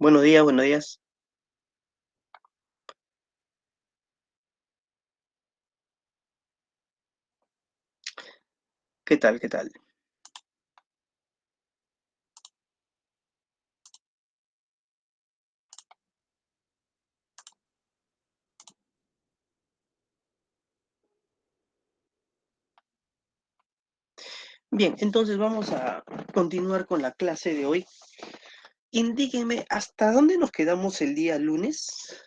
Buenos días, buenos días. ¿Qué tal? ¿Qué tal? Bien, entonces vamos a continuar con la clase de hoy. Indíquenme, ¿hasta dónde nos quedamos el día lunes?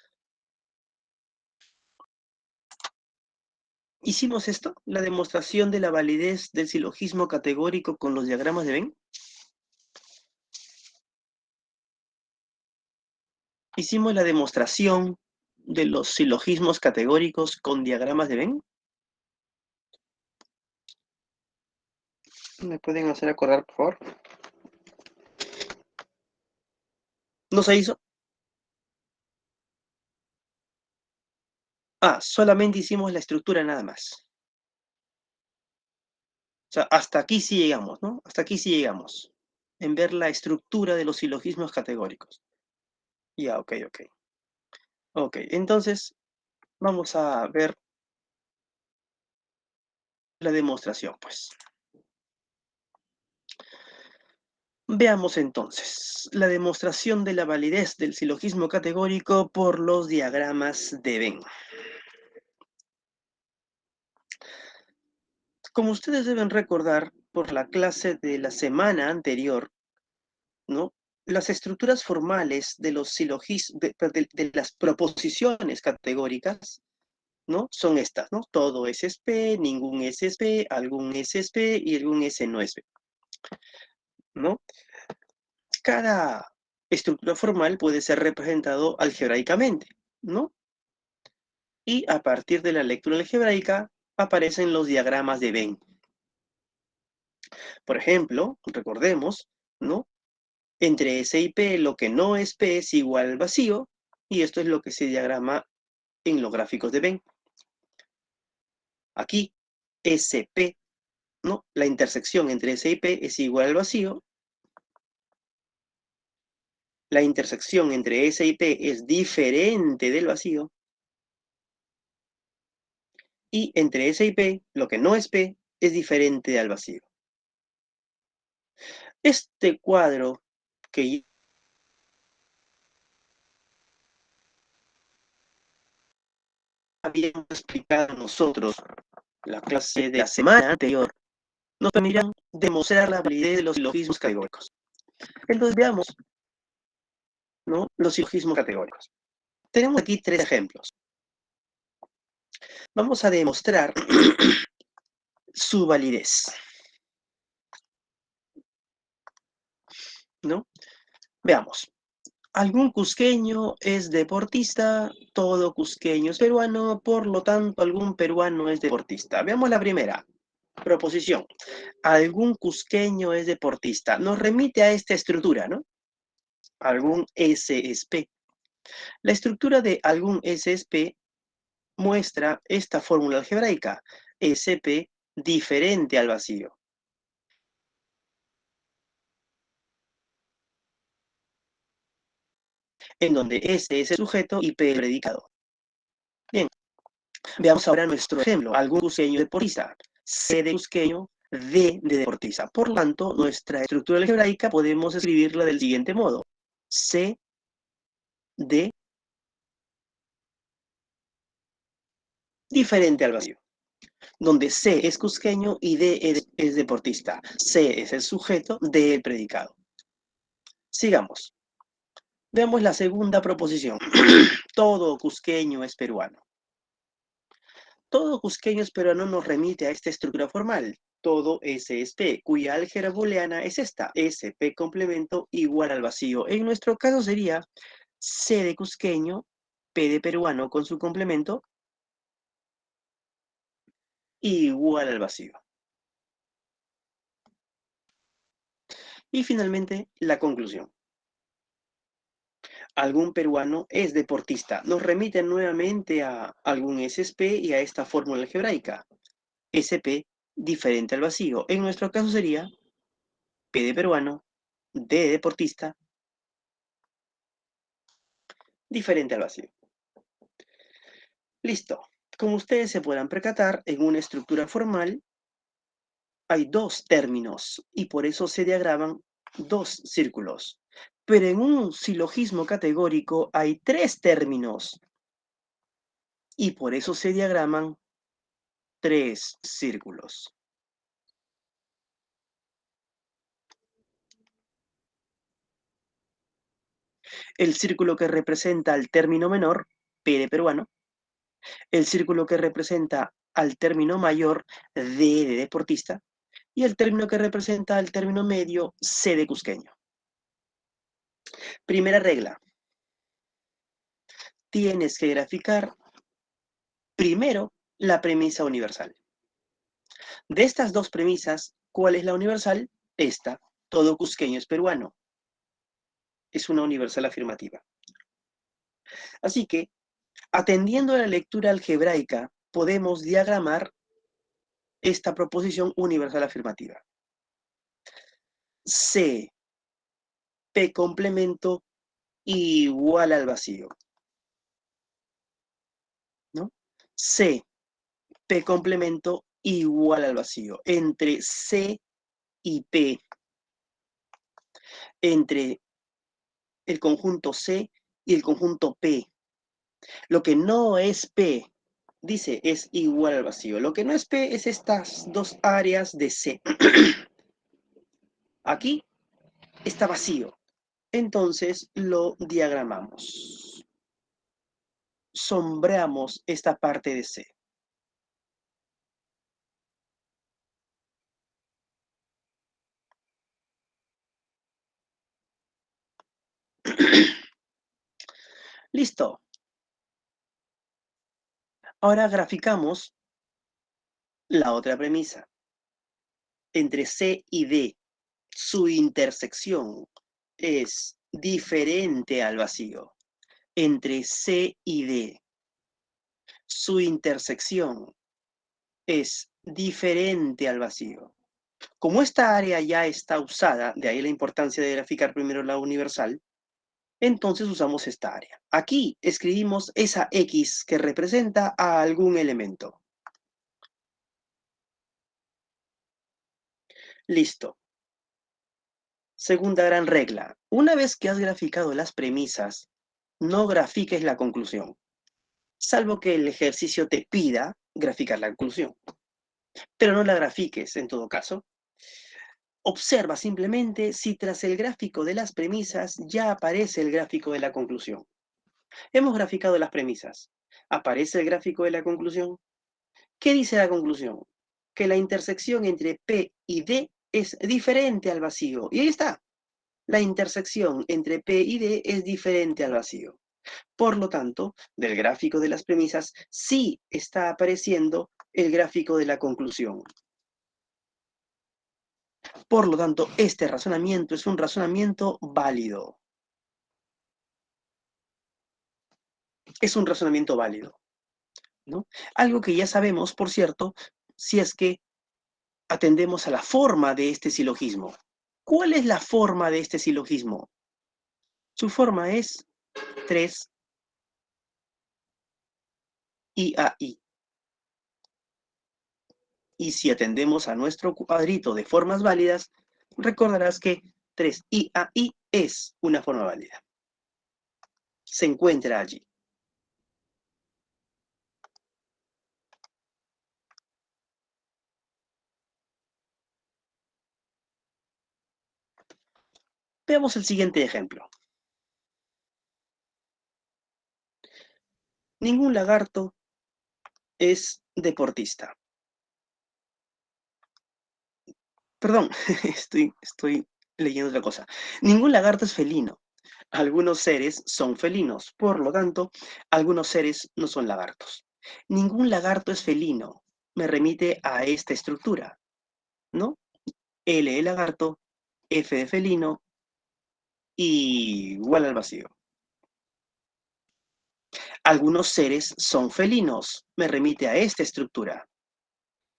¿Hicimos esto? ¿La demostración de la validez del silogismo categórico con los diagramas de Venn? ¿Hicimos la demostración de los silogismos categóricos con diagramas de Venn? ¿Me pueden hacer acordar, por favor? ¿No se hizo? Ah, solamente hicimos la estructura nada más. O sea, hasta aquí sí llegamos, ¿no? Hasta aquí sí llegamos. En ver la estructura de los silogismos categóricos. Ya, ok, ok. Ok, entonces vamos a ver la demostración, pues. Veamos entonces la demostración de la validez del silogismo categórico por los diagramas de Venn. Como ustedes deben recordar por la clase de la semana anterior, ¿no? Las estructuras formales de los de las proposiciones categóricas, ¿no? Son estas, ¿no? Todo es SP, ningún es SP, algún es SP y algún S no es SP, ¿no? Cada estructura formal puede ser representado algebraicamente, ¿no? Y a partir de la lectura algebraica aparecen los diagramas de Venn. Por ejemplo, recordemos, ¿no? Entre S y P, lo que no es P es igual al vacío, y esto es lo que se diagrama en los gráficos de Venn. Aquí, SP, ¿no? La intersección entre S y P es igual al vacío. La intersección entre S y P es diferente del vacío. Y entre S y P, lo que no es P, es diferente al vacío. Este cuadro que ya habíamos explicado nosotros la clase de la semana anterior, nos permitirán demostrar la validez de los silogismos categóricos. Entonces veamos, ¿no? Los silogismos categóricos. Tenemos aquí tres ejemplos. Vamos a demostrar su validez, ¿no? Veamos. Algún cusqueño es deportista, todo cusqueño es peruano, por lo tanto algún peruano es deportista. Veamos la primera proposición. Algún cusqueño es deportista. Nos remite a esta estructura, ¿no? Algún S es P. La estructura de algún S es P muestra esta fórmula algebraica. SP diferente al vacío. En donde S es el sujeto y P el predicado. Bien, veamos ahora nuestro ejemplo. Algún cusqueño deportista. C de cusqueño, D de deportista. Por lo tanto, nuestra estructura algebraica podemos escribirla del siguiente modo. C, D, diferente al vacío. Donde C es cusqueño y D es deportista. C es el sujeto, D el predicado. Sigamos. Veamos la segunda proposición. Todo cusqueño es peruano. Todo cusqueño es peruano nos remite a esta estructura formal. Todo S es P, cuya álgebra booleana es esta. S, P complemento igual al vacío. En nuestro caso sería C de cusqueño, P de peruano con su complemento, igual al vacío. Y finalmente, la conclusión. Algún peruano es deportista. Nos remite nuevamente a algún SSP y a esta fórmula algebraica. SP diferente al vacío. En nuestro caso sería P de peruano, D de deportista, diferente al vacío. Listo. Como ustedes se podrán percatar, en una estructura formal hay dos términos y por eso se diagraman dos círculos. Pero en un silogismo categórico hay tres términos y por eso se diagraman tres círculos. El círculo que representa al término menor, P de peruano, el círculo que representa al término mayor, D de deportista, y el término que representa al término medio, C de cusqueño. Primera regla. Tienes que graficar primero la premisa universal. De estas dos premisas, ¿cuál es la universal? Esta. Todo cusqueño es peruano. Es una universal afirmativa. Así que, atendiendo a la lectura algebraica, podemos diagramar esta proposición universal afirmativa. C, P complemento igual al vacío. ¿No? C, P complemento igual al vacío. Entre C y P, entre el conjunto C y el conjunto P. Lo que no es P, dice, es igual al vacío. Lo que no es P es estas dos áreas de C. Aquí está vacío. Entonces lo diagramamos. Sombreamos esta parte de C. Listo. Ahora graficamos la otra premisa. Entre C y D, su intersección es diferente al vacío. Entre C y D, su intersección es diferente al vacío. Como esta área ya está usada, de ahí la importancia de graficar primero la universal, entonces usamos esta área. Aquí escribimos esa X que representa a algún elemento. Listo. Segunda gran regla. Una vez que has graficado las premisas, no grafiques la conclusión, salvo que el ejercicio te pida graficar la conclusión. Pero no la grafiques en todo caso. Observa simplemente si tras el gráfico de las premisas ya aparece el gráfico de la conclusión. Hemos graficado las premisas. ¿Aparece el gráfico de la conclusión? ¿Qué dice la conclusión? Que la intersección entre P y D es diferente al vacío. Y ahí está. La intersección entre P y D es diferente al vacío. Por lo tanto, del gráfico de las premisas sí está apareciendo el gráfico de la conclusión. Por lo tanto, este razonamiento es un razonamiento válido. Es un razonamiento válido, ¿no? Algo que ya sabemos, por cierto, si es que atendemos a la forma de este silogismo. ¿Cuál es la forma de este silogismo? Su forma es 3 IAI. Y si atendemos a nuestro cuadrito de formas válidas, recordarás que 3 IAI es una forma válida. Se encuentra allí. Veamos el siguiente ejemplo. Ningún lagarto es deportista. Perdón, estoy leyendo otra cosa. Ningún lagarto es felino. Algunos seres son felinos, por lo tanto, algunos seres no son lagartos. Ningún lagarto es felino. Me remite a esta estructura, ¿no? L de lagarto, F de felino, igual al vacío. Algunos seres son felinos. Me remite a esta estructura.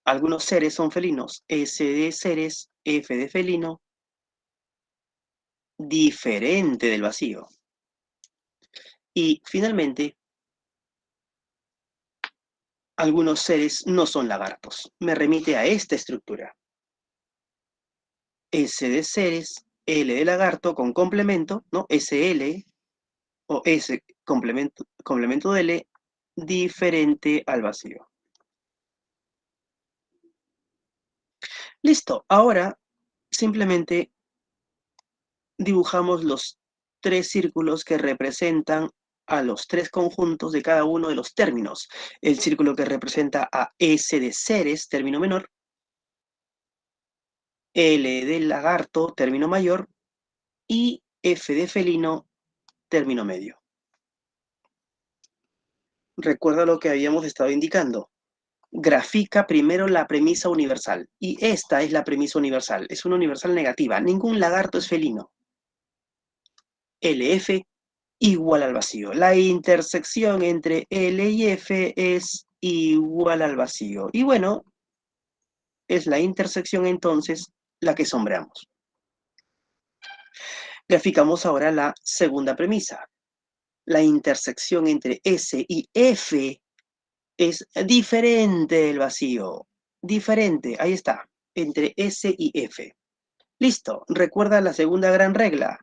Algunos seres son felinos. S de seres, F de felino, diferente del vacío. Y finalmente, algunos seres no son lagartos. Me remite a esta estructura. S de seres, L de lagarto con complemento, ¿no? SL o S complemento de L diferente al vacío. Listo, ahora simplemente dibujamos los tres círculos que representan a los tres conjuntos de cada uno de los términos. El círculo que representa a S de seres, término menor, L de lagarto, término mayor, y F de felino, término medio. Recuerda lo que habíamos estado indicando. Grafica primero la premisa universal. Y esta es la premisa universal. Es una universal negativa. Ningún lagarto es felino. LF igual al vacío. La intersección entre L y F es igual al vacío. Y bueno, es la intersección entonces la que sombreamos. Graficamos ahora la segunda premisa. La intersección entre S y F es diferente del vacío. Diferente, ahí está, entre S y F. Listo, recuerda la segunda gran regla.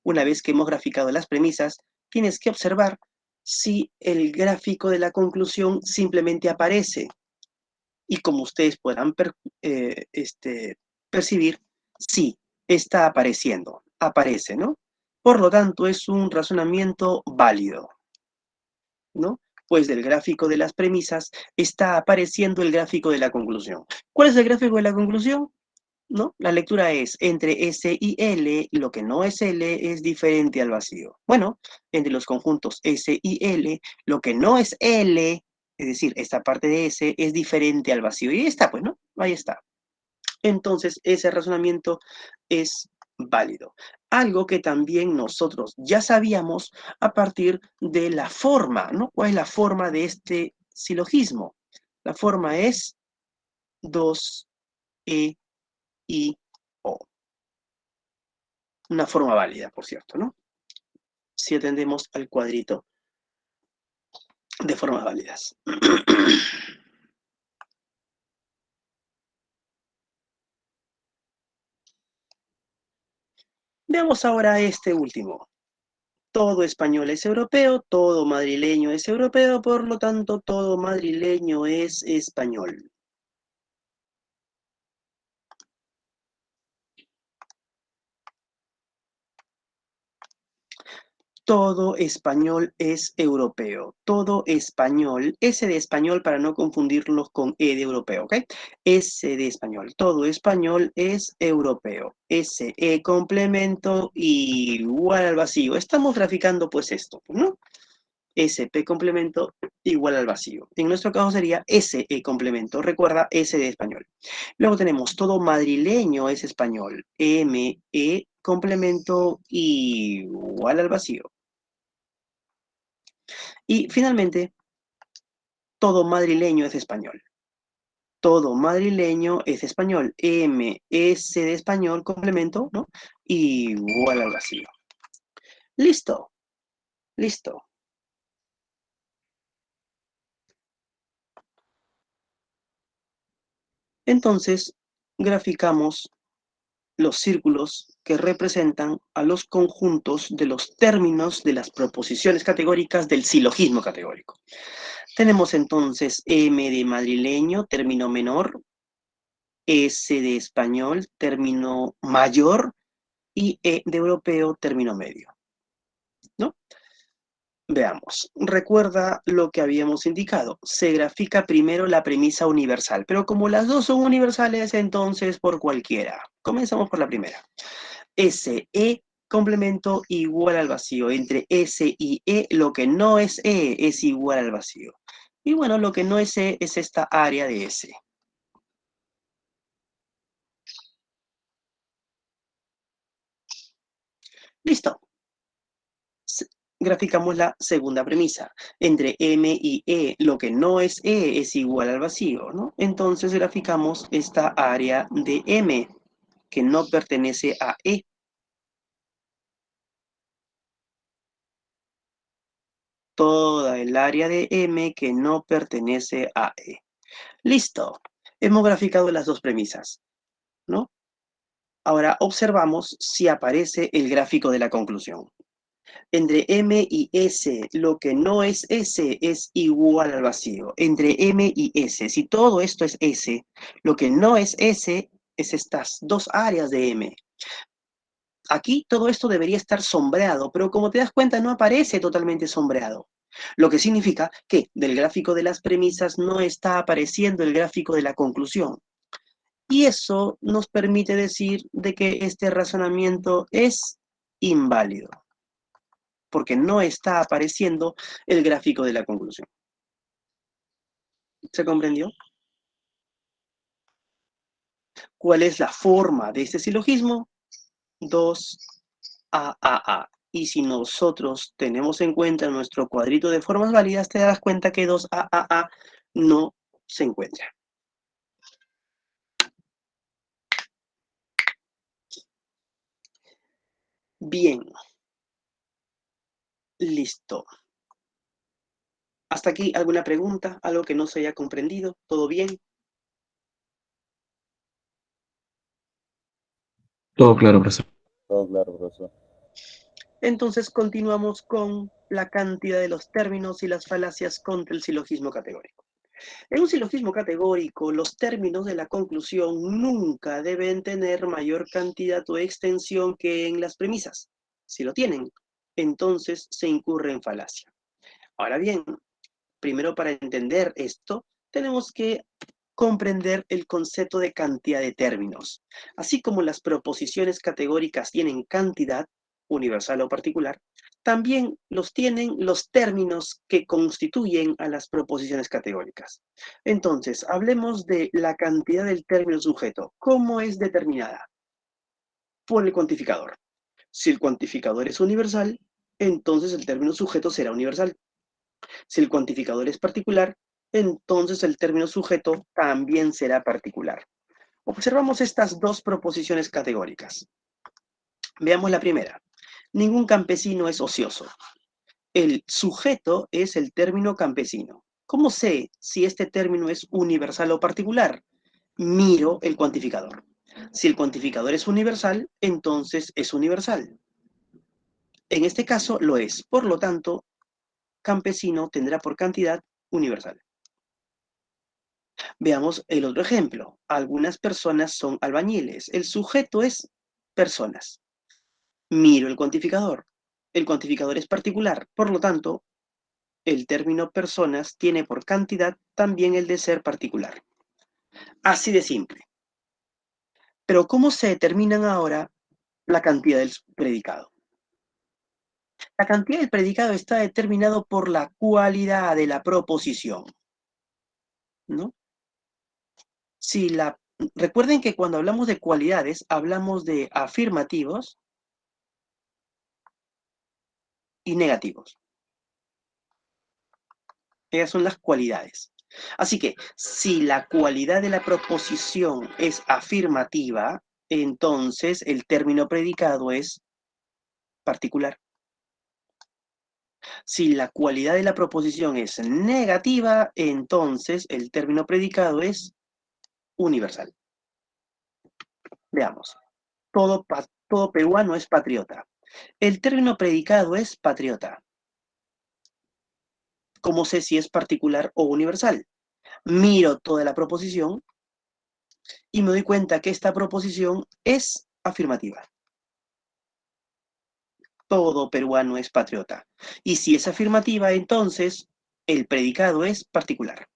Una vez que hemos graficado las premisas, tienes que observar si el gráfico de la conclusión simplemente aparece. Y como ustedes puedan percibir, sí, está apareciendo, aparece, ¿no? Por lo tanto, es un razonamiento válido, ¿no? Pues del gráfico de las premisas está apareciendo el gráfico de la conclusión. ¿Cuál es el gráfico de la conclusión? ¿No? La lectura es entre S y L, lo que no es L es diferente al vacío. Bueno, entre los conjuntos S y L, lo que no es L, es decir, esta parte de S es diferente al vacío. Y ahí está, pues, ¿no? Ahí está. Entonces, ese razonamiento es válido. Algo que también nosotros ya sabíamos a partir de la forma, ¿no? ¿Cuál es la forma de este silogismo? La forma es 2E I O. Una forma válida, por cierto, ¿no? Si atendemos al cuadrito de formas válidas. Veamos ahora este último. Todo español es europeo, todo madrileño es europeo, por lo tanto, todo madrileño es español. Todo español es europeo. Todo español, S de español para no confundirlos con E de europeo, ¿ok? S de español. Todo español es europeo. SE complemento igual al vacío. Estamos graficando pues esto, ¿no? SP complemento igual al vacío. En nuestro caso sería SE complemento. Recuerda, S de español. Luego tenemos todo madrileño es español. ME complemento igual al vacío. Y finalmente, todo madrileño es español. Todo madrileño es español. MS de español, complemento, ¿no? Igual al vacío. Listo, listo. Entonces, graficamos los círculos que representan a los conjuntos de los términos de las proposiciones categóricas del silogismo categórico. Tenemos entonces M de madrileño, término menor, S de español, término mayor, y E de europeo, término medio, ¿no? Veamos, recuerda lo que habíamos indicado. Se grafica primero la premisa universal, pero como las dos son universales, entonces por cualquiera. Comenzamos por la primera. SE complemento igual al vacío. Entre S y E, lo que no es E es igual al vacío. Y bueno, lo que no es E es esta área de S. Listo. Graficamos la segunda premisa. Entre M y E, lo que no es E es igual al vacío, ¿no? Entonces graficamos esta área de M, que no pertenece a E. toda el área de M que no pertenece a E. Listo. Hemos graficado las dos premisas, ¿no? Ahora observamos si aparece el gráfico de la conclusión. Entre M y S, lo que no es S es igual al vacío. Entre M y S, si todo esto es S, lo que no es S es estas dos áreas de M. Aquí todo esto debería estar sombreado, pero como te das cuenta no aparece totalmente sombreado. Lo que significa que del gráfico de las premisas no está apareciendo el gráfico de la conclusión. Y eso nos permite decir de que este razonamiento es inválido, porque no está apareciendo el gráfico de la conclusión. ¿Se comprendió? ¿Cuál es la forma de este silogismo? 2AAA. Y si nosotros tenemos en cuenta nuestro cuadrito de formas válidas, te das cuenta que 2AAA no se encuentra. Bien. Listo. ¿Hasta aquí alguna pregunta? ¿Algo que no se haya comprendido? ¿Todo bien? Todo claro, profesor. Todo claro, profesor. Entonces continuamos con la cantidad de los términos y las falacias contra el silogismo categórico. En un silogismo categórico, los términos de la conclusión nunca deben tener mayor cantidad o extensión que en las premisas. Si lo tienen, entonces se incurre en falacia. Ahora bien, primero para entender esto, tenemos que comprender el concepto de cantidad de términos. Así como las proposiciones categóricas tienen cantidad, universal o particular, también los tienen los términos que constituyen a las proposiciones categóricas. Entonces, hablemos de la cantidad del término sujeto. ¿Cómo es determinada? Por el cuantificador. Si el cuantificador es universal, entonces el término sujeto será universal. Si el cuantificador es particular, entonces el término sujeto también será particular. Observamos estas dos proposiciones categóricas. Veamos la primera. Ningún campesino es ocioso. El sujeto es el término campesino. ¿Cómo sé si este término es universal o particular? Miro el cuantificador. Si el cuantificador es universal, entonces es universal. En este caso lo es. Por lo tanto, campesino tendrá por cantidad universal. Veamos el otro ejemplo. Algunas personas son albañiles. El sujeto es personas. Miro el cuantificador. El cuantificador es particular. Por lo tanto, el término personas tiene por cantidad también el de ser particular. Así de simple. Pero ¿cómo se determinan ahora la cantidad del predicado? La cantidad del predicado está determinado por la cualidad de la proposición, ¿no? Si la, recuerden que cuando hablamos de cualidades, hablamos de afirmativos y negativos. Esas son las cualidades. Así que, si la cualidad de la proposición es afirmativa, entonces el término predicado es particular. Si la cualidad de la proposición es negativa, entonces el término predicado es universal. Veamos. Todo peruano es patriota. El término predicado es patriota. ¿Cómo sé si es particular o universal? Miro toda la proposición y me doy cuenta que esta proposición es afirmativa. Todo peruano es patriota. Y si es afirmativa, entonces el predicado es particular.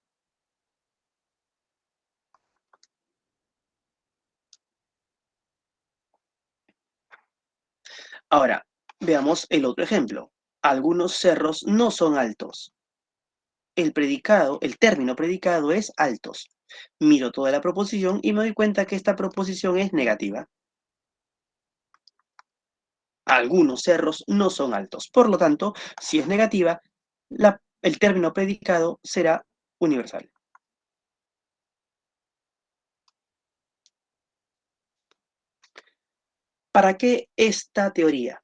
Ahora, veamos el otro ejemplo. Algunos cerros no son altos. El término predicado es altos. Miro toda la proposición y me doy cuenta que esta proposición es negativa. Algunos cerros no son altos. Por lo tanto, si es negativa, el término predicado será universal. ¿Para qué esta teoría?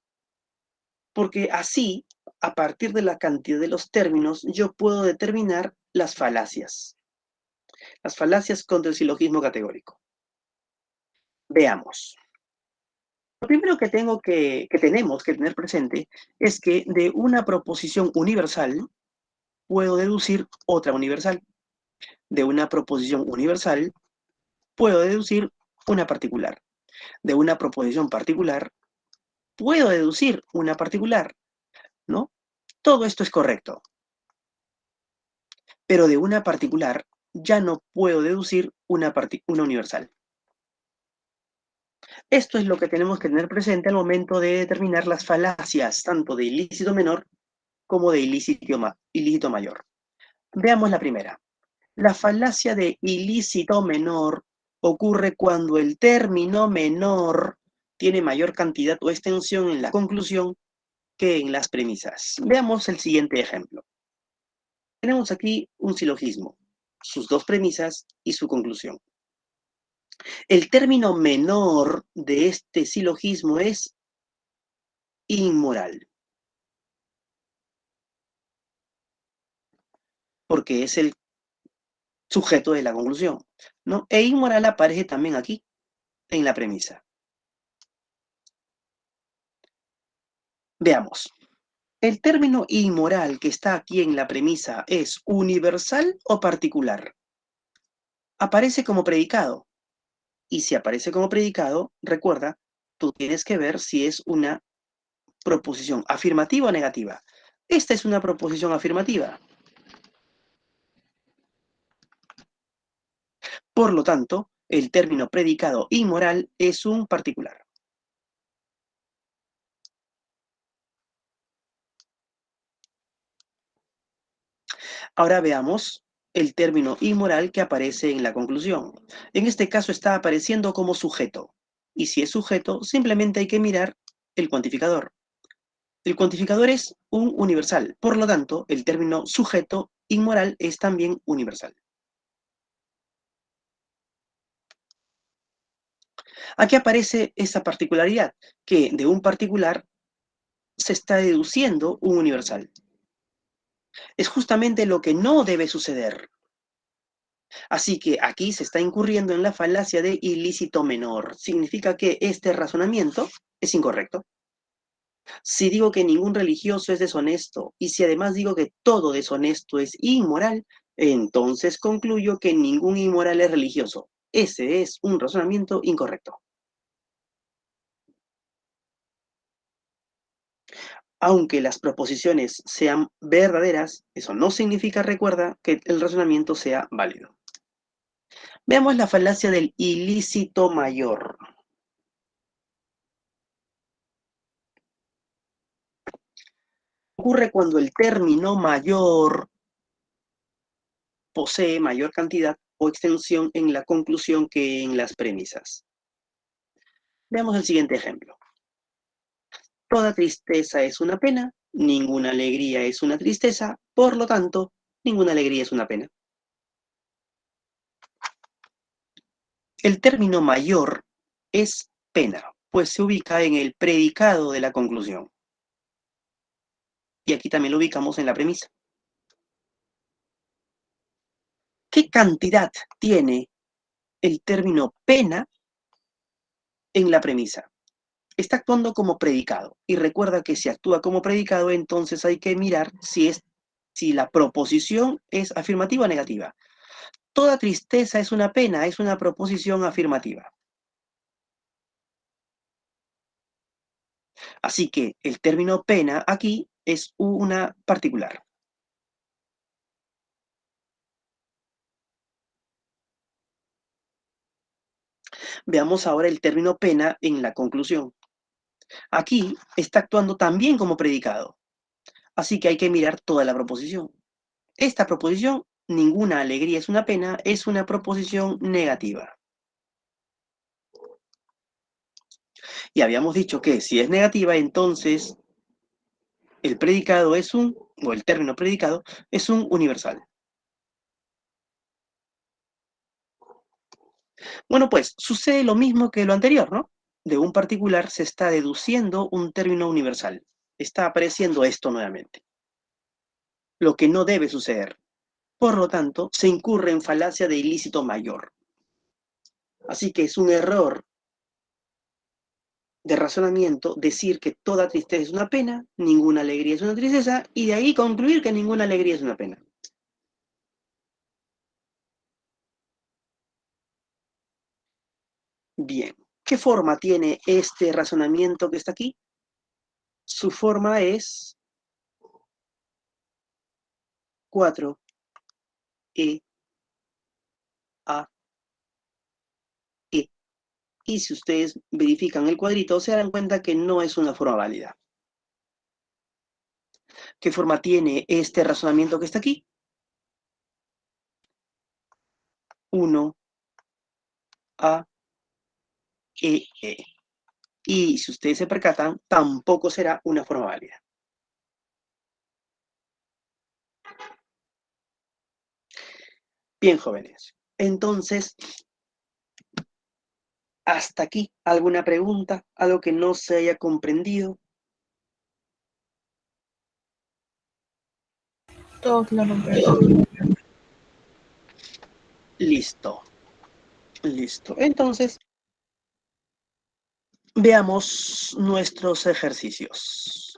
Porque así a partir de la cantidad de los términos, yo puedo determinar las falacias. Las falacias contra el silogismo categórico. Veamos. Lo primero que tenemos que tener presente es que de una proposición universal puedo deducir otra universal. De una proposición universal puedo deducir una particular. De una proposición particular puedo deducir una particular, ¿no? Todo esto es correcto. Pero de una particular ya no puedo deducir una universal. Esto es lo que tenemos que tener presente al momento de determinar las falacias, tanto de ilícito menor como de ilícito mayor. Veamos la primera. La falacia de ilícito menor ocurre cuando el término menor tiene mayor cantidad o extensión en la conclusión que en las premisas. Veamos el siguiente ejemplo. Tenemos aquí un silogismo, sus dos premisas y su conclusión. El término menor de este silogismo es inmoral, porque es el sujeto de la conclusión, ¿no? E inmoral aparece también aquí, en la premisa. Veamos. ¿El término inmoral que está aquí en la premisa es universal o particular? Aparece como predicado. Y si aparece como predicado, recuerda, tú tienes que ver si es una proposición afirmativa o negativa. Esta es una proposición afirmativa. Por lo tanto, el término predicado inmoral es un particular. Ahora veamos el término inmoral que aparece en la conclusión. En este caso está apareciendo como sujeto. Y si es sujeto, simplemente hay que mirar el cuantificador. El cuantificador es un universal. Por lo tanto, el término sujeto inmoral es también universal. Aquí aparece esa particularidad, que de un particular se está deduciendo un universal. Es justamente lo que no debe suceder. Así que aquí se está incurriendo en la falacia de ilícito menor. Significa que este razonamiento es incorrecto. Si digo que ningún religioso es deshonesto y si además digo que todo deshonesto es inmoral, entonces concluyo que ningún inmoral es religioso. Ese es un razonamiento incorrecto. Aunque las proposiciones sean verdaderas, eso no significa, recuerda, que el razonamiento sea válido. Veamos la falacia del ilícito mayor. Ocurre cuando el término mayor posee mayor cantidad o extensión en la conclusión que en las premisas. Veamos el siguiente ejemplo. Toda tristeza es una pena, ninguna alegría es una tristeza, por lo tanto, ninguna alegría es una pena. El término mayor es pena, pues se ubica en el predicado de la conclusión. Y aquí también lo ubicamos en la premisa. ¿Qué cantidad tiene el término pena en la premisa? Está actuando como predicado. Y recuerda que si actúa como predicado, entonces hay que mirar si la proposición es afirmativa o negativa. Toda tristeza es una pena, es una proposición afirmativa. Así que el término pena aquí es una particular. Veamos ahora el término pena en la conclusión. Aquí está actuando también como predicado. Así que hay que mirar toda la proposición. Esta proposición, ninguna alegría es una pena, es una proposición negativa. Y habíamos dicho que si es negativa, entonces el predicado o el término predicado, es un universal. Bueno, pues sucede lo mismo que lo anterior, ¿no? De un particular se está deduciendo un término universal. está apareciendo esto nuevamente, lo que no debe suceder. Por lo tanto, se incurre en falacia de ilícito mayor. Así que es un error de razonamiento decir que toda tristeza es una pena, ninguna alegría es una tristeza, y de ahí concluir que ninguna alegría es una pena. Bien, ¿qué forma tiene este razonamiento que está aquí? Su forma es 4E A E. Y si ustedes verifican el cuadrito, se darán cuenta que no es una forma válida. ¿Qué forma tiene este razonamiento que está aquí? 1 A E E. Y si ustedes se percatan, tampoco será una forma válida. Bien, jóvenes. Entonces, hasta aquí, ¿alguna pregunta? ¿Algo que no se haya comprendido? Todo claro, profesor. Listo. Listo. Entonces, veamos nuestros ejercicios.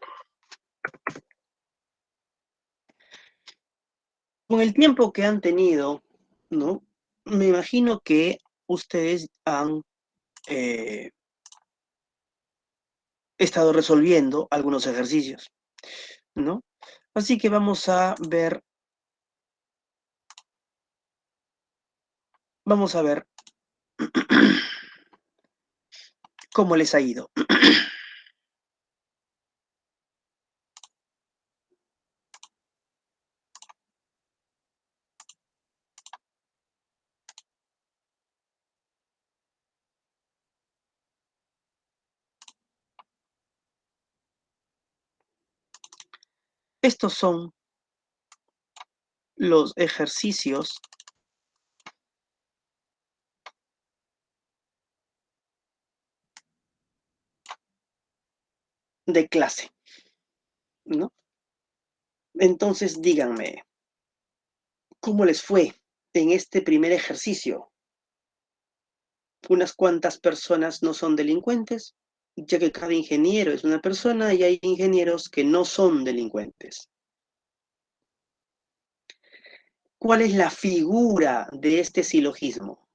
Con el tiempo que han tenido, ¿no? Me imagino que ustedes han estado resolviendo algunos ejercicios, ¿no? Así que vamos a ver cómo les ha ido. Estos son los ejercicios de clase, ¿no? Entonces díganme, ¿cómo les fue en este primer ejercicio? Unas cuantas personas no son delincuentes, ya que cada ingeniero es una persona y hay ingenieros que no son delincuentes. ¿Cuál es la figura de este silogismo?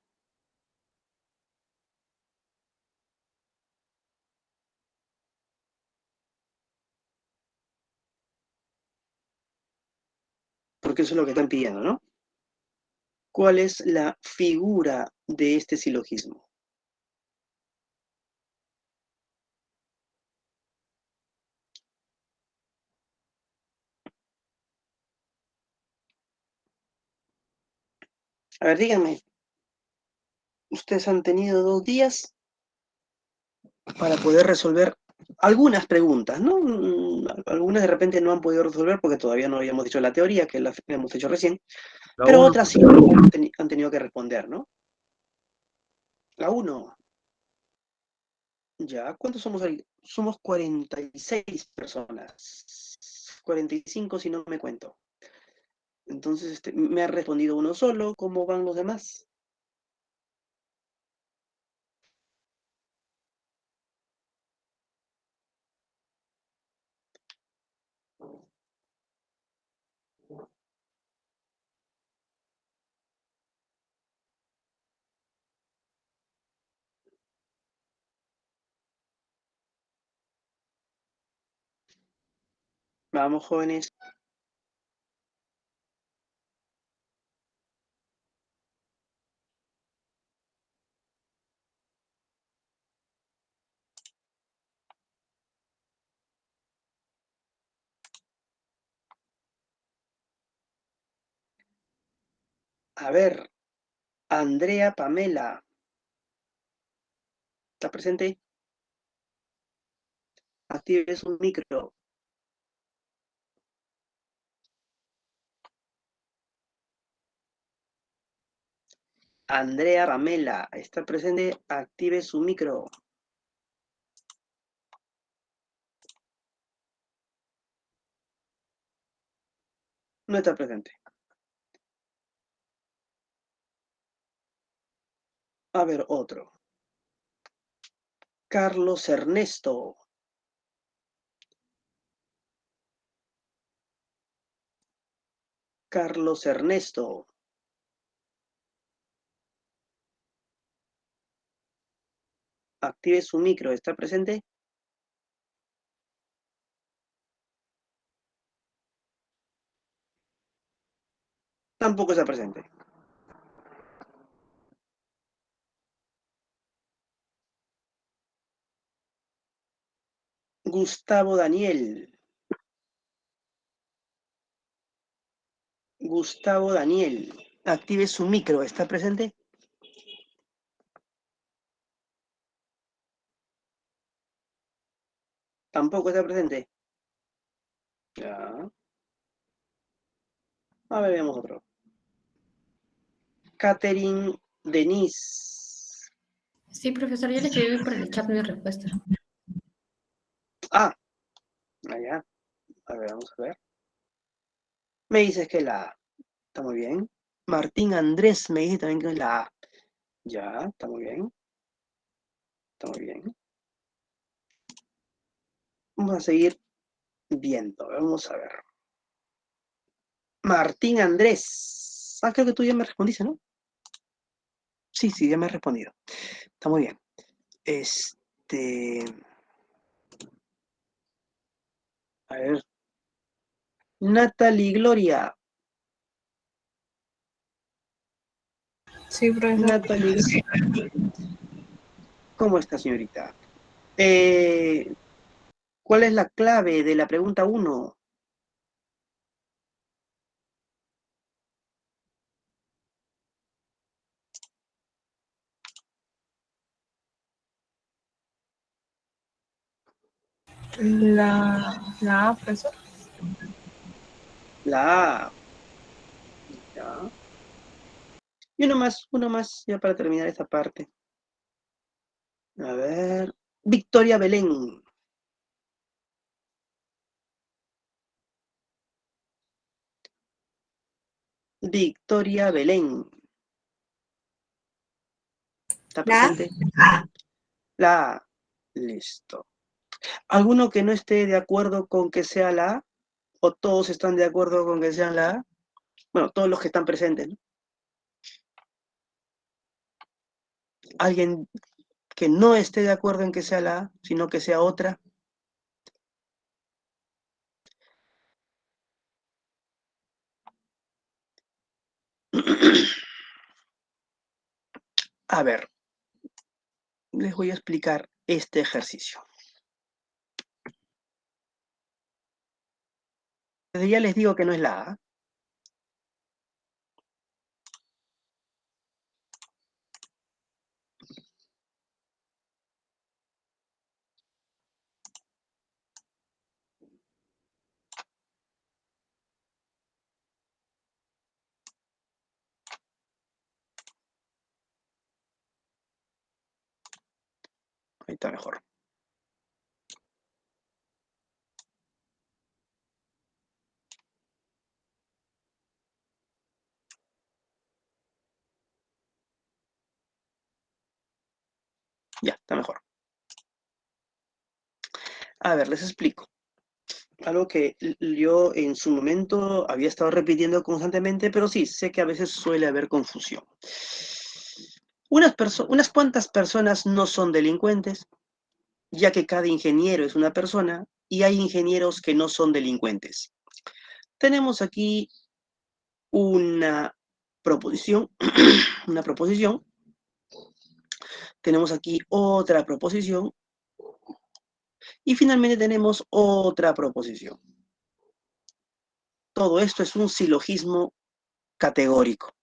Porque eso es lo que están pidiendo, ¿no? ¿Cuál es la figura de este silogismo? A ver, díganme, ustedes han tenido 2 días para poder resolver algunas preguntas, ¿no? Algunas de repente no han podido resolver porque todavía no habíamos dicho la teoría, que la hemos hecho recién, La pero 1. otras sí han tenido que responder, ¿no? La 1. Ya, ¿cuántos somos ahí? Somos 46 personas. 45 si no me cuento. Entonces, me ha respondido uno solo. ¿Cómo van los demás? Vamos, jóvenes. A ver, Andrea Pamela. ¿Está presente? Active su micro. Andrea Pamela, ¿está presente? Active su micro. No está presente. A ver, otro. Carlos Ernesto. Carlos Ernesto. Active su micro. ¿Está presente? Tampoco está presente. Gustavo Daniel. Gustavo Daniel. Active su micro. ¿Está presente? Tampoco está presente. Ya. A ver, veamos otro. Catherine Denise. Sí, profesor, yo le escribí por el chat mi respuesta. Ah, allá. A ver, vamos a ver. Me dices que la A. Está muy bien. Martín Andrés me dice también que es la A. Ya, está muy bien. Está muy bien. Vamos a seguir viendo. Vamos a ver. Martín Andrés. Ah, creo que tú ya me respondiste, ¿no? Sí, sí, ya me has respondido. Está muy bien. A ver. Natalie Gloria. Sí, profesor. Natalie. ¿Cómo está, señorita? ¿Cuál es la clave de la pregunta 1? La A, profesor. La A. Ya. Y uno más, ya para terminar esta parte. A ver. Victoria Belén. Victoria Belén. ¿Está La A. presente? La A. Listo. ¿Alguno que no esté de acuerdo con que sea la A? ¿O todos están de acuerdo con que sean la A? Bueno, todos los que están presentes, ¿no? ¿Alguien que no esté de acuerdo en que sea la A, sino que sea otra? A ver, les voy a explicar este ejercicio. Desde ya les digo que no es la A. Ahí está mejor. Ya, está mejor. A ver, les explico. Algo que yo en su momento había estado repitiendo constantemente, pero sí, sé que a veces suele haber confusión. Unas cuantas personas no son delincuentes, ya que cada ingeniero es una persona y hay ingenieros que no son delincuentes. Tenemos aquí una proposición, una proposición. Tenemos aquí otra proposición. Y finalmente tenemos otra proposición. Todo esto es un silogismo categórico,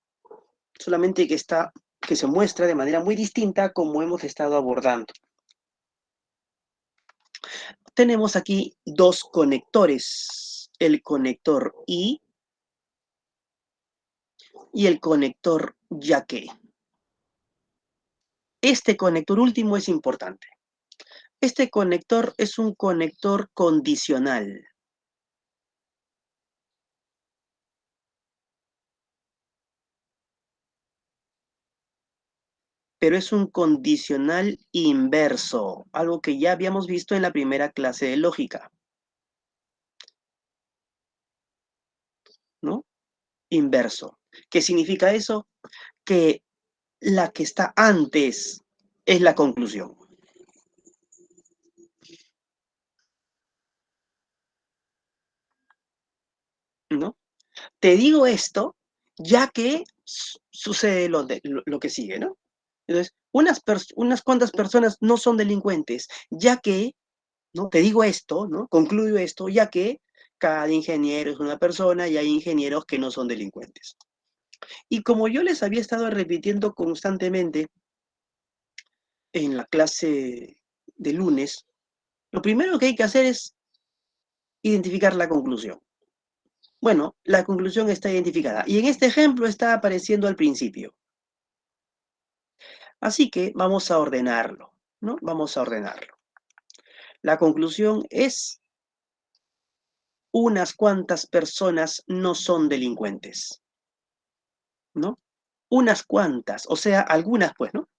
solamente que se muestra de manera muy distinta como hemos estado abordando. Tenemos aquí dos conectores, el conector I y el conector ya que. Este conector último es importante. Este conector es un conector condicional. pero es un condicional inverso, algo que ya habíamos visto en la primera clase de lógica, ¿no? Inverso. ¿Qué significa eso? Que la que está antes es la conclusión, ¿no? Te digo esto ya que sucede lo que sigue, ¿no? Entonces, unas cuantas personas no son delincuentes, ya que, ¿no? Te digo esto, ¿no? Concluyo esto, ya que cada ingeniero es una persona y hay ingenieros que no son delincuentes. Y como yo les había estado repitiendo constantemente en la clase de lunes, lo primero que hay que hacer es identificar la conclusión. Bueno, la conclusión está identificada y en este ejemplo está apareciendo al principio. Así que vamos a ordenarlo, ¿no? Vamos a ordenarlo. La conclusión es: unas cuantas personas no son delincuentes, ¿no? Unas cuantas, o sea, algunas, pues, ¿no?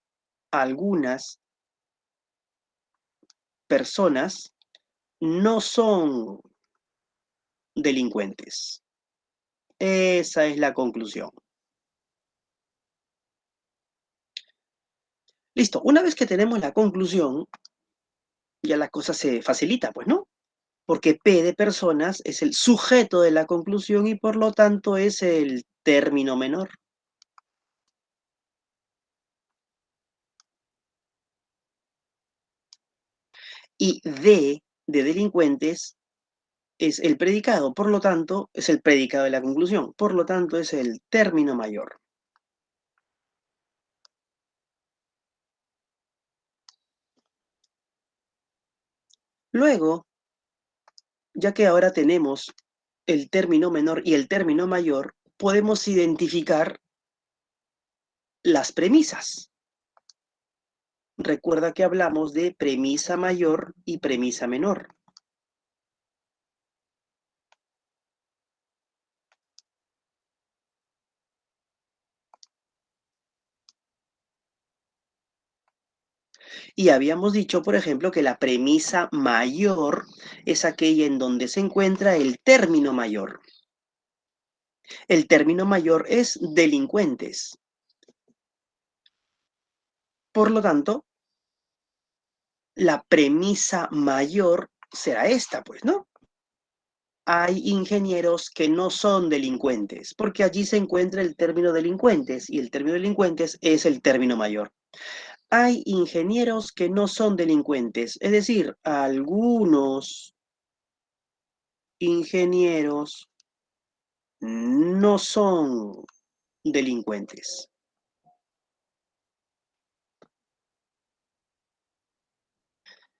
Algunas personas no son delincuentes. Esa es la conclusión. Listo, una vez que tenemos la conclusión, ya la cosa se facilita, pues, ¿no? Porque P de personas es el sujeto de la conclusión y por lo tanto es el término menor. Y D de delincuentes es el predicado, por lo tanto es el predicado de la conclusión, por lo tanto es el término mayor. Luego, ya que ahora tenemos el término menor y el término mayor, podemos identificar las premisas. Recuerda que hablamos de premisa mayor y premisa menor. Y habíamos dicho, por ejemplo, que la premisa mayor es aquella en donde se encuentra el término mayor. El término mayor es delincuentes. Por lo tanto, la premisa mayor será esta, pues, ¿no? Hay ingenieros que no son delincuentes, porque allí se encuentra el término delincuentes, y el término delincuentes es el término mayor. Hay ingenieros que no son delincuentes, es decir, algunos ingenieros no son delincuentes.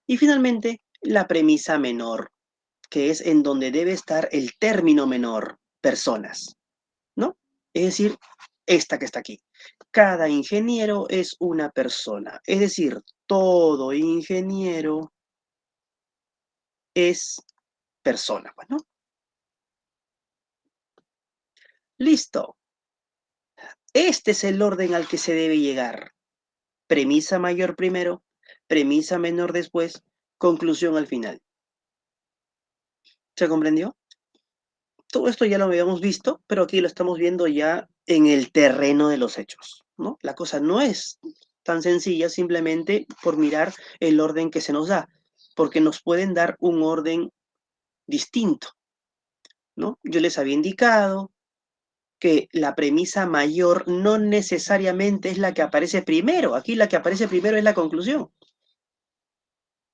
Y finalmente, la premisa menor, que es en donde debe estar el término menor, personas, ¿no? Es decir, esta que está aquí. Cada ingeniero es una persona, es decir, todo ingeniero es persona, pues, ¿no? Listo. Este es el orden al que se debe llegar. Premisa mayor primero, premisa menor después, conclusión al final. ¿Se comprendió? Todo esto ya lo habíamos visto, pero aquí lo estamos viendo ya en el terreno de los hechos, ¿no? La cosa no es tan sencilla simplemente por mirar el orden que se nos da, porque nos pueden dar un orden distinto, ¿no? Yo les había indicado que la premisa mayor no necesariamente es la que aparece primero. Aquí la que aparece primero es la conclusión,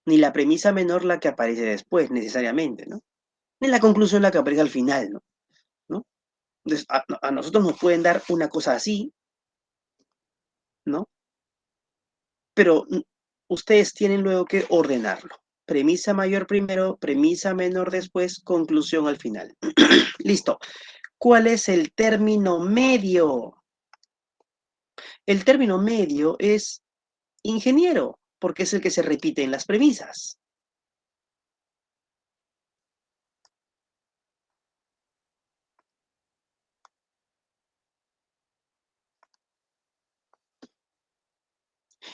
ni la premisa menor la que aparece después necesariamente, ¿no? Ni la conclusión la que aparece al final, ¿no? ¿No? Entonces, a nosotros nos pueden dar una cosa así, ¿no? Pero ustedes tienen luego que ordenarlo. Premisa mayor primero, premisa menor después, conclusión al final. Listo. ¿Cuál es el término medio? El término medio es ingeniero, porque es el que se repite en las premisas.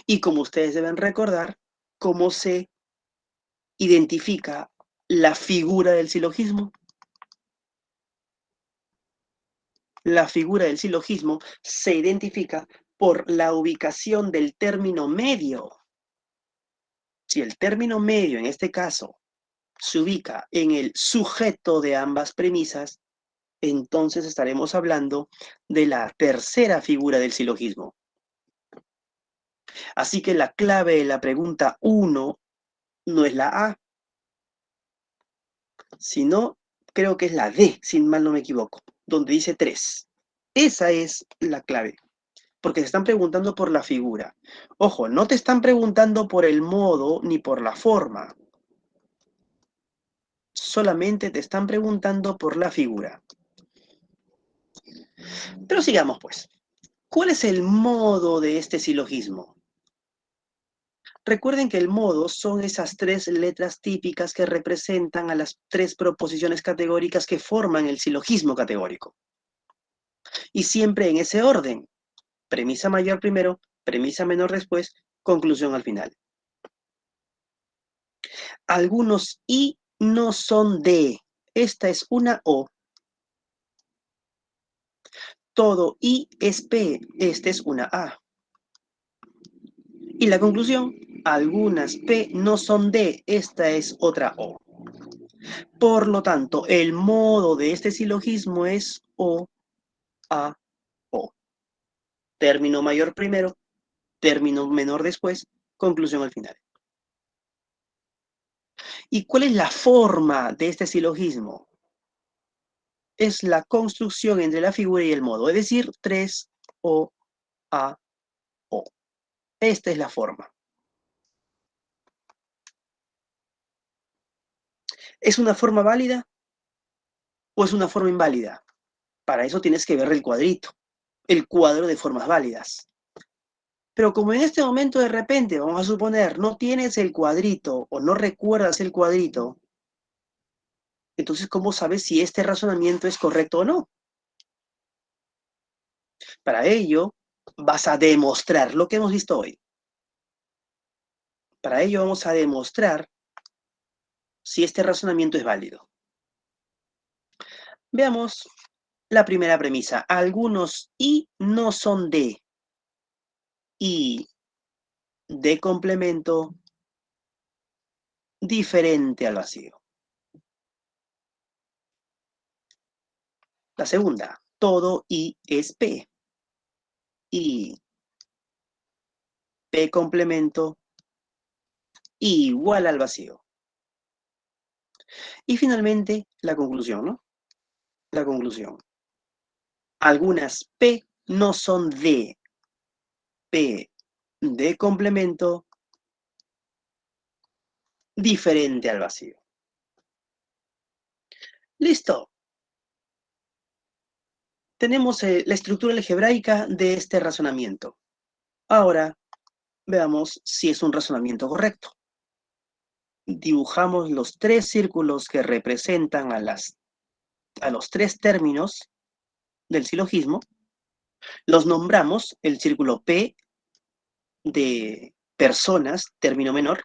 Y como ustedes deben recordar, ¿cómo se identifica la figura del silogismo? La figura del silogismo se identifica por la ubicación del término medio. Si el término medio, en este caso, se ubica en el sujeto de ambas premisas, entonces estaremos hablando de la tercera figura del silogismo. Así que la clave de la pregunta 1 no es la A, sino creo que es la D, si mal no me equivoco, donde dice 3. Esa es la clave, porque se están preguntando por la figura. Ojo, no te están preguntando por el modo ni por la forma. Solamente te están preguntando por la figura. Pero sigamos pues. ¿Cuál es el modo de este silogismo? Recuerden que el modo son esas 3 letras típicas que representan a las 3 proposiciones categóricas que forman el silogismo categórico. Y siempre en ese orden. Premisa mayor primero, premisa menor después, conclusión al final. Algunos y no son de. Esta es una O. Todo y es P. Esta es una A. Y la conclusión, algunas P no son D. Esta es otra O. Por lo tanto, el modo de este silogismo es O, A, O. Término mayor primero, término menor después, conclusión al final. ¿Y cuál es la forma de este silogismo? Es la construcción entre la figura y el modo, es decir, 3 O, A, O. Esta es la forma. ¿Es una forma válida o es una forma inválida? Para eso tienes que ver el cuadrito, el cuadro de formas válidas. Pero como en este momento de repente, vamos a suponer, no tienes el cuadrito o no recuerdas el cuadrito, entonces ¿cómo sabes si este razonamiento es correcto o no? Para ello, vas a demostrar lo que hemos visto hoy. Para ello vamos a demostrar si este razonamiento es válido. Veamos la primera premisa. Algunos y no son de. Y de complemento diferente al vacío. La segunda, todo y es P. Y P complemento igual al vacío. Y finalmente, la conclusión, ¿no? La conclusión. Algunas P no son de. P de complemento diferente al vacío. Listo. Tenemos la estructura algebraica de este razonamiento. Ahora, veamos si es un razonamiento correcto. Dibujamos los 3 círculos que representan a los 3 términos del silogismo. Los nombramos el círculo P de personas, término menor,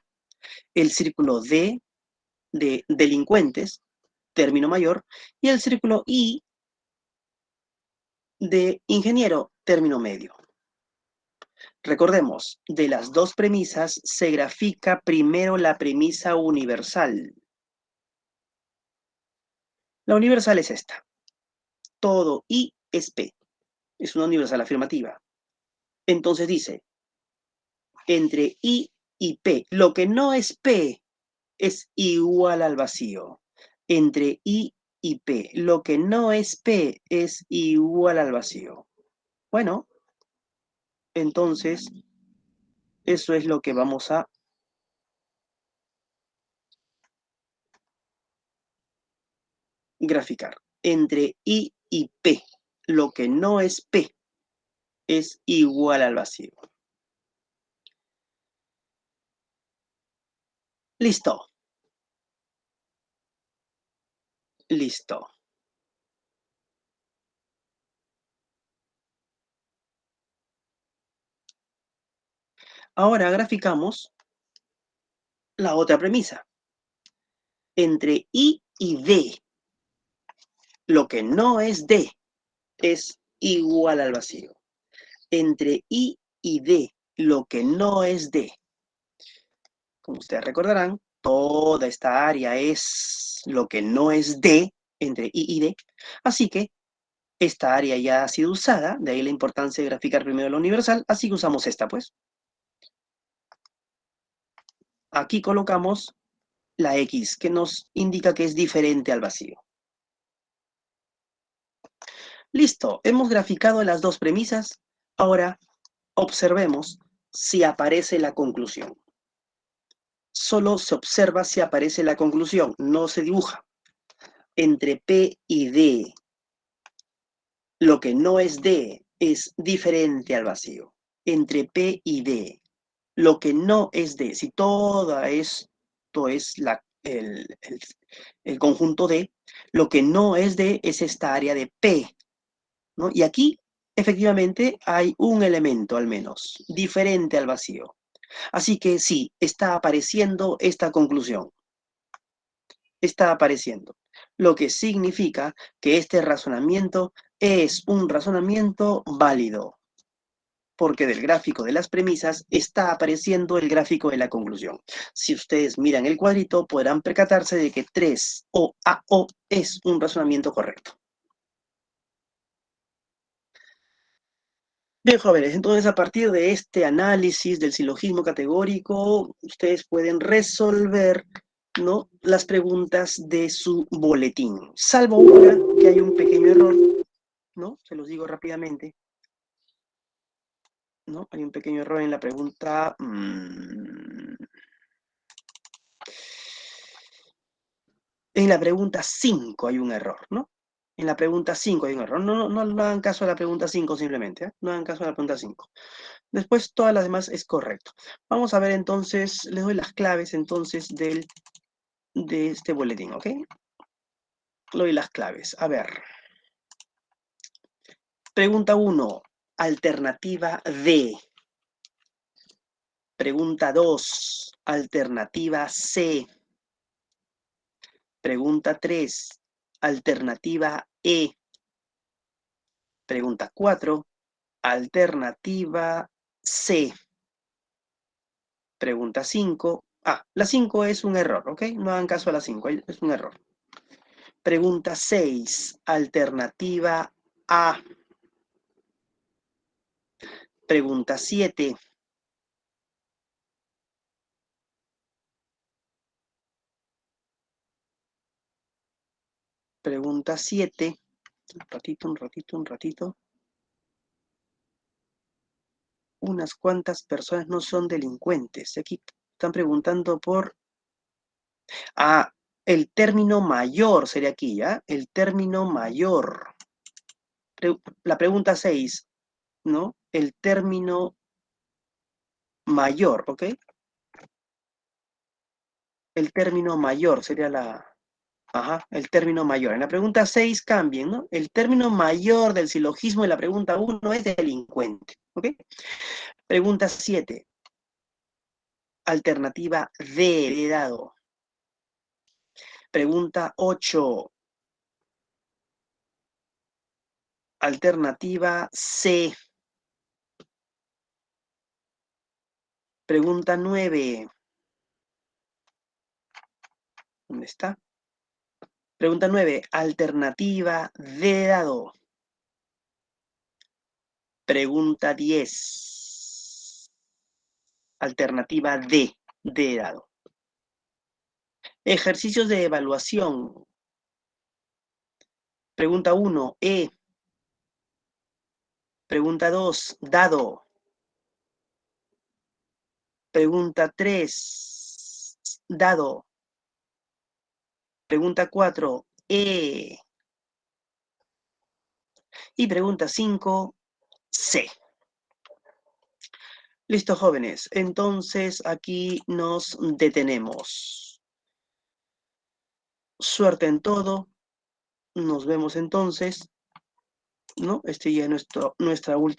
el círculo D de delincuentes, término mayor, y el círculo I de ingeniero, término medio. Recordemos, de las 2 premisas se grafica primero la premisa universal. La universal es esta. Todo I es P. Es una universal afirmativa. Entonces dice, entre I y P, lo que no es P es igual al vacío. Entre I y P, lo que no es P es igual al vacío. Bueno, entonces, eso es lo que vamos a graficar. Entre I y P, lo que no es P es igual al vacío. Listo. Listo. Ahora graficamos la otra premisa. Entre I y D, lo que no es D es igual al vacío. Entre I y D, lo que no es D. Como ustedes recordarán, toda esta área es lo que no es D, entre I y D. Así que esta área ya ha sido usada, de ahí la importancia de graficar primero la universal, así que usamos esta, pues. Aquí colocamos la X, que nos indica que es diferente al vacío. Listo, hemos graficado las dos premisas. Ahora observemos si aparece la conclusión. Solo se observa si aparece la conclusión, no se dibuja. Entre P y D, lo que no es D es diferente al vacío. Entre P y D, lo que no es D, si todo esto es el conjunto D, lo que no es D es esta área de P, ¿no? Y aquí, efectivamente, hay un elemento al menos, diferente al vacío. Así que sí, está apareciendo esta conclusión. Está apareciendo. Lo que significa que este razonamiento es un razonamiento válido. Porque del gráfico de las premisas está apareciendo el gráfico de la conclusión. Si ustedes miran el cuadrito, podrán percatarse de que 3O AO es un razonamiento correcto. Bien, jóvenes, entonces a partir de este análisis del silogismo categórico, ustedes pueden resolver, ¿no?, las preguntas de su boletín. Salvo una, que hay un pequeño error, ¿no? Se los digo rápidamente. ¿No? Hay un pequeño error en la pregunta. En la pregunta 5 hay un error, ¿no? En la pregunta 5 hay un error. No hagan caso a la pregunta 5 simplemente, ¿eh? No hagan caso a la pregunta 5. Después todas las demás es correcto. Vamos a ver entonces, les doy las claves entonces de este boletín, ¿ok? Le doy las claves. A ver. Pregunta 1, alternativa D. Pregunta 2, alternativa C. Pregunta 3, alternativa E. Pregunta 4, alternativa C. Pregunta 5. La 5 es un error, ¿ok? No hagan caso a la 5, es un error. Pregunta 6, alternativa A. Pregunta 7. Pregunta 7. Un ratito. Unas cuantas personas no son delincuentes. Aquí están preguntando por... el término mayor sería aquí, ¿ya? El término mayor. La pregunta 6, ¿no? El término mayor, ¿ok? El término mayor sería la... el término mayor. En la pregunta 6 cambien, ¿no? El término mayor del silogismo de la pregunta 1 es delincuente, ¿ok? Pregunta 7. Alternativa D, heredado. Pregunta 8. Alternativa C. Pregunta 9. ¿Dónde está? Pregunta 9. Alternativa D dado. Pregunta 10. Alternativa D dado. Ejercicios de evaluación. Pregunta 1. E. Pregunta 2. Dado. Pregunta 3. Dado. Pregunta 4. E. Y pregunta 5. C. Listo, jóvenes. Entonces, aquí nos detenemos. Suerte en todo. Nos vemos entonces, ¿no? Este ya es nuestra última.